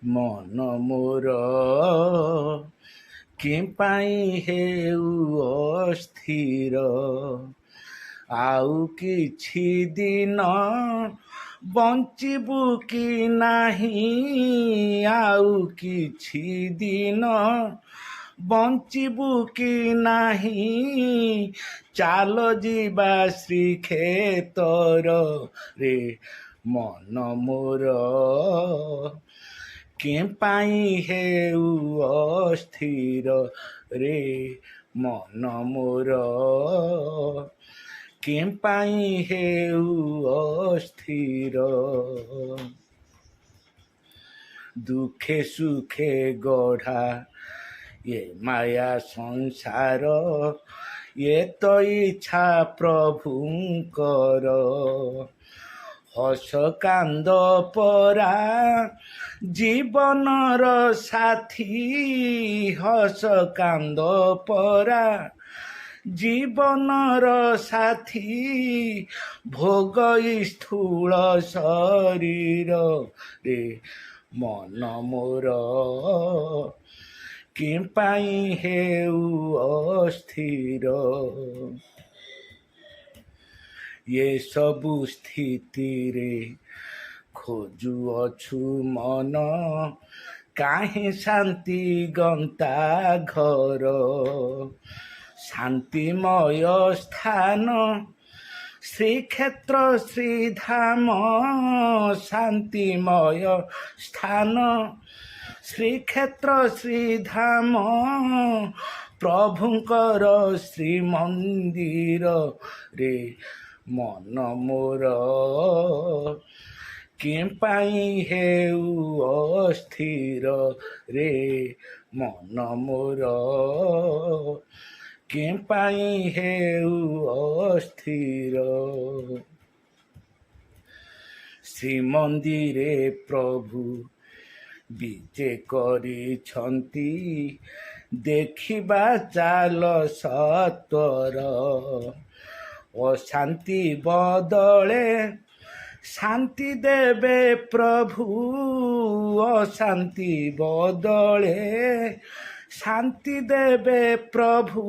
ମନ ମୋର କି ପାଇଁ ହେଉ ଅସ୍ଥିର, ଆଉ କିଛି ଦିନ ବଞ୍ଚିବୁ କି ନାହିଁ, ଆଉ କିଛି ଦିନ ବଞ୍ଚିବୁ କି ନାହିଁ, ଚାଲ ଯିବା ଶ୍ରୀକ୍ଷେତ୍ର ରେ। ମନ ମୋର କି ପାଇଁ ହେଉ ଅସ୍ଥିର ରେ, ମନ ମୋର କି ପାଇଁ ହେଉ ଅସ୍ଥିର। ଦୁଃଖେ ସୁଖେ ଗଢ଼ା ଏ ମାୟା ସଂସାର, ଏ ତ ଇଚ୍ଛା ପ୍ରଭୁଙ୍କର। ହସ କାନ୍ଦ ପରା ଜୀବନର ସାଥୀ, ହସ କାନ୍ଦ ପରା ଜୀବନର ସାଥୀ, ଭୋଗ ସ୍ଥୂଳ ଶରୀରରେ। ମନ ମୋର କି ପାଇଁ ହେଉ ଅସ୍ଥିର, ଏ ସବୁ ସ୍ଥିତିରେ ଖୋଜୁଅଛୁ ମନ, କାହିଁ ଶାନ୍ତି ଗନ୍ତା ଘର। ଶାନ୍ତିମୟ ସ୍ଥାନ ଶ୍ରୀକ୍ଷେତ୍ର ଶ୍ରୀଧାମ, ଶାନ୍ତିମୟ ସ୍ଥାନ ଶ୍ରୀକ୍ଷେତ୍ର ଶ୍ରୀଧାମ, ପ୍ରଭୁଙ୍କର ଶ୍ରୀମନ୍ଦିରରେ। ମନ ମୋର କି ପାଇଁ ହେଉ ଅସ୍ଥିର ରେ, ମନ ମୋର କି ପାଇଁ ହେଉ ଅସ୍ଥିର। ଶ୍ରୀମନ୍ଦିରେ ପ୍ରଭୁ ବିଜେ କରିଛନ୍ତି, ଦେଖିବା ଚାଲ ସତ୍ୱର। ଅଶାନ୍ତି ବଦଳେ ଶାନ୍ତି ଦେବେ ପ୍ରଭୁ, ଅଶାନ୍ତି ବଦଳେ ଶାନ୍ତି ଦେବେ ପ୍ରଭୁ।